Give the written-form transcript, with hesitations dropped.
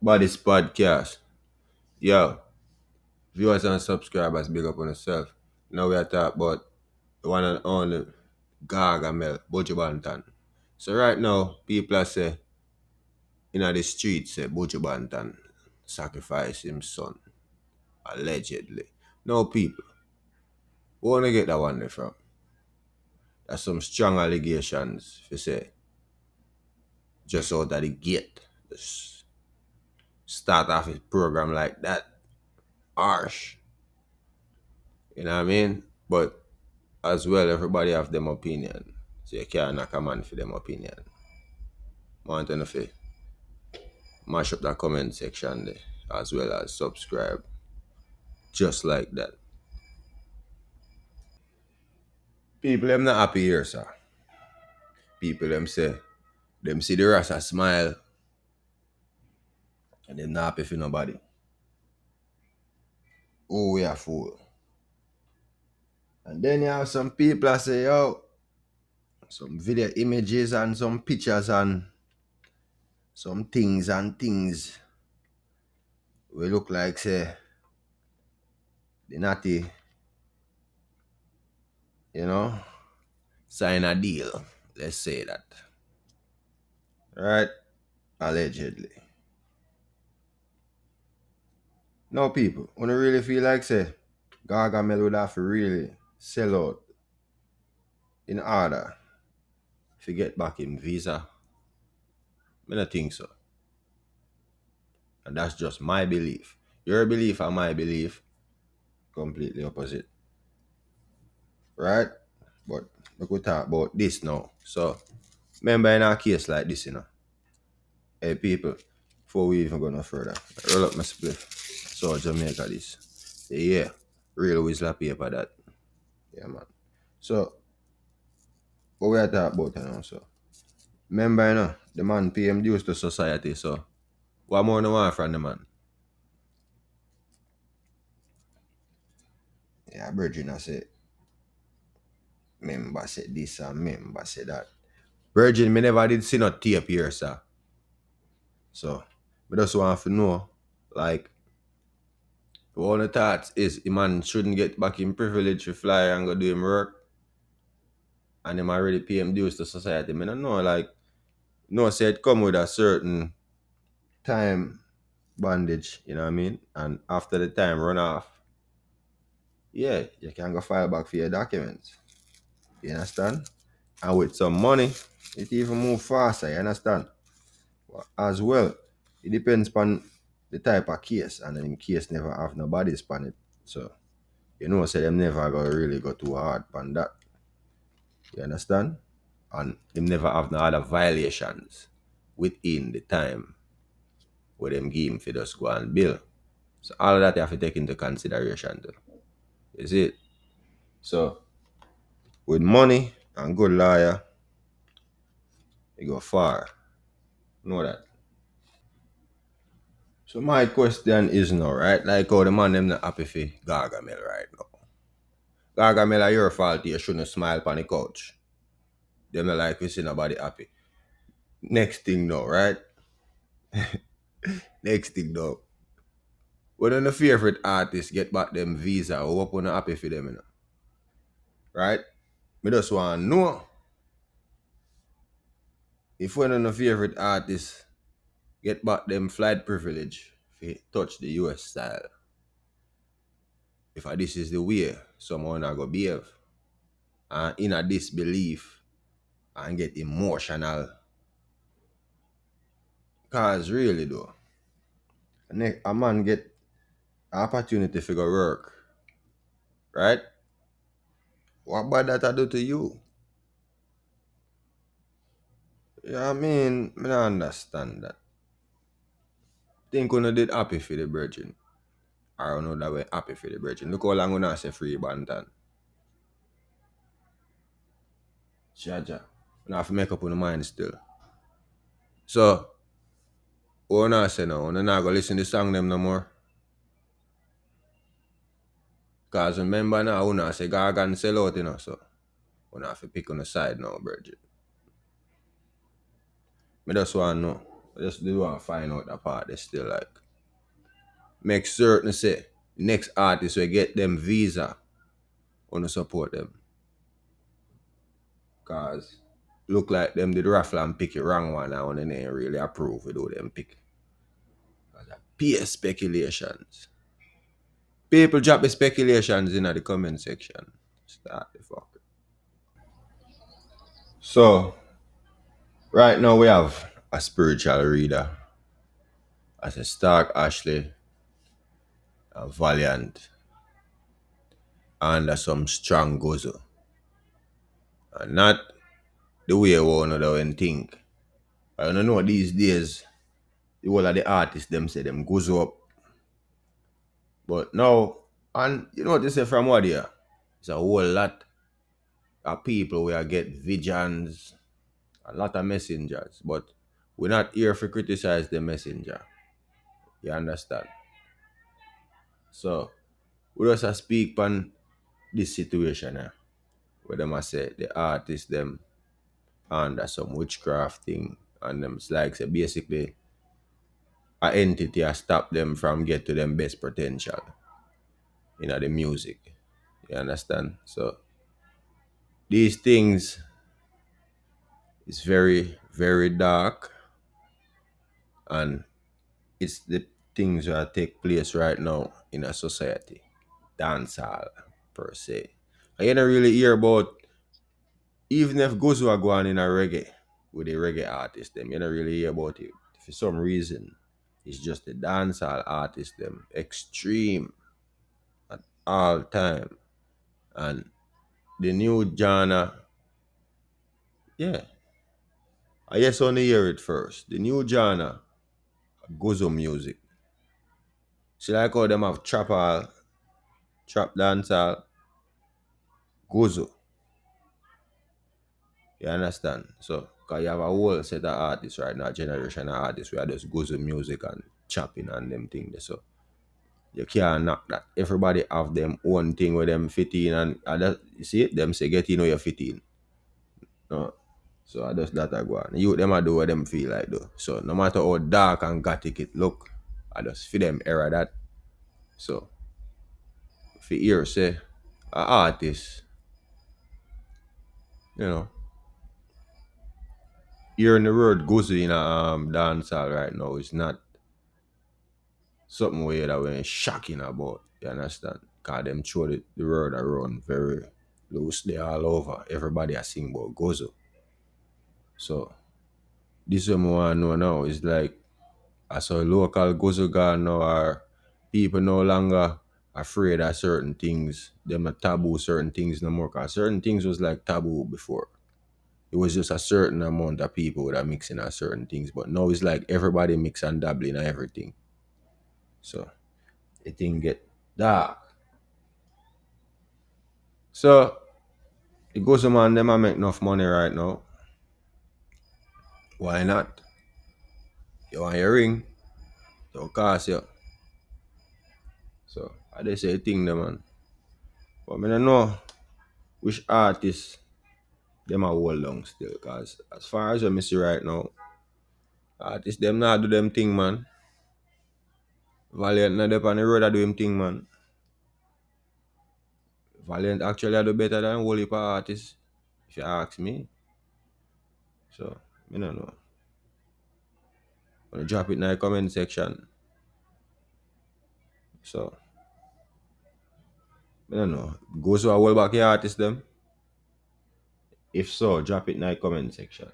Body's podcast. Yo, viewers and subscribers, big up on yourself. Now we are talking about the one and only Gargamel, Buju Banton. So right now, people are say in the streets say Buju Banton sacrificed his son, allegedly. No people. Where wanna get that one there from? That's some strong allegations, if you say, just out of the gate. Just start off his program like that. Harsh. You know what I mean? But as well, everybody have them opinion. So you can't knock a man for them opinion. Want to know if you mash up that comment section there, as well as subscribe. Just like that. People them not happy here, sir. People them say, them see the Rasta smile, and them not happy for nobody. Oh, we are fool. And then you have some people that say, yo, some video images and some pictures and some things and things. We look like, say, the natty, you know, sign a deal. Let's say that. Right? Allegedly. No people, when you really feel like say Gargamel would have to really sell out in order to get back in visa. I don't think so. And that's just my belief. Your belief and my belief, completely opposite. Right? But we could talk about this now. So remember in a case like this, you know. Hey people, before we even go no further, roll up my spliff. So Jamaica this. Yeah. Real whistle paper that. Yeah man. So what we are talking about now, so. Remember, you know, the man pay him dues to society, so what more no want from the man? Yeah, Virgin I say, member said this and member said that. Virgin, me never did see no tape here, sir. So, me just want to know, like, one of the thoughts is the man shouldn't get back in privilege to fly and go do him work, and him already pay him dues to society. Me don't know, like, no say it come with a certain time bandage, you know what I mean? And after the time run off, yeah, you can go file back for your documents. You understand? And with some money, it even move faster, you understand? But as well, it depends on the type of case, and in case never have nobody span it. So, you know, say them never go really go too hard on that. You understand? And them never have no other violations within the time where them give him for just go and bill. So all of that you have to take into consideration too. Is it? So with money and good lawyer, you go far. Know that. So my question is now, right? Like how the man them not happy for Gargamel right now. Gargamel are your fault you shouldn't smile on the couch. Them not like we see nobody happy. Next thing now, right? Next thing now. When the favorite artist get back them visa, what not happy for them, you know? Right? Me just want to know if one of the favorite artists get back them flight privilege for touch the US style. If this is the way someone are gonna behave and in a disbelief and get emotional. Cause really though, a man get an opportunity to go work, right? What bad that I do to you? Yeah, I mean, I don't understand that. Think when did happy for the virgin. I don't know that we happy for the virgin. Look how long we say free Banton. Jaja. We have to make up on the mind still. So, what I say now, we not go listen to the song them no more. Cause remember now, we say Gargan sell out, you know, so we have to pick on the side now, virgin. Me just want to know. I just do want to find out that part. They still like make certain say next artist will get them visa on to support them. Cause look like them did raffle and pick the wrong one now and then they ain't really approve with all them pick. Cause I peer speculations. People drop the speculations in the comment section. Start the fuck. So right now we have a spiritual reader as a Stark Ashley, a Valiant, and some strong gozo. And not the way one another think. I don't know these days the whole of the artists them say them gozo up. But now, and you know what they say from what here? It's a whole lot of people where get visions, a lot of messengers, but we're not here to criticize the messenger. You understand? So we just a speak on this situation here. Where them I say the artists them under some witchcraft thing and them it's like say basically a entity has stop them from get to them best potential in the music. You understand? So these things is very, very dark and it's the things that take place right now in a society. Dancehall per se. I don't really hear about even if Gozo are going in a reggae with a reggae artist, them you don't really hear about it. For some reason, it's just the dancehall artist them extreme at all time. And the new genre, yeah. I just only hear it first. The new genre, Gozo music. See like how them have trap all, trap dancehall, Gozo. You understand? So, cause you have a whole set of artists right now, generation of artists where just Gozo music and chopping and them things. So you can't knock that. Everybody have them own thing with them fit in and that, you see it? Them say get in where you fit in. No. So I just that I go on. You them I do what them feel like though. So no matter how dark and gothic it look, I just feel them error that. So if you hear say a artist, you know, hearing the word gozo in a dancehall right now is not something where that we're shocking about. You understand? Cause them throw the word around very loosely all over. Everybody I sing about gozo. So this one I want to know now is like as a local gozo gone now are people no longer afraid of certain things. Them not taboo certain things no more. Cause certain things was like taboo before. It was just a certain amount of people that mixing on certain things. But now it's like everybody mix and dabbling on everything. So the thing get dark. So it goes man, them I make enough money right now. Why not? You want your ring? Don't cost you. So I just say thing them man. But I don't know which artist them a hold on still. Cause as far as I see right now, artists them not do them thing man. Valiant not up on the road a do him thing man. Valiant actually I do better than whole heap of artists, if you ask me. So I don't know. Gonna drop it in the comment section. So I don't know. Goes to a whole back your artist them. If so, drop it in the comment section.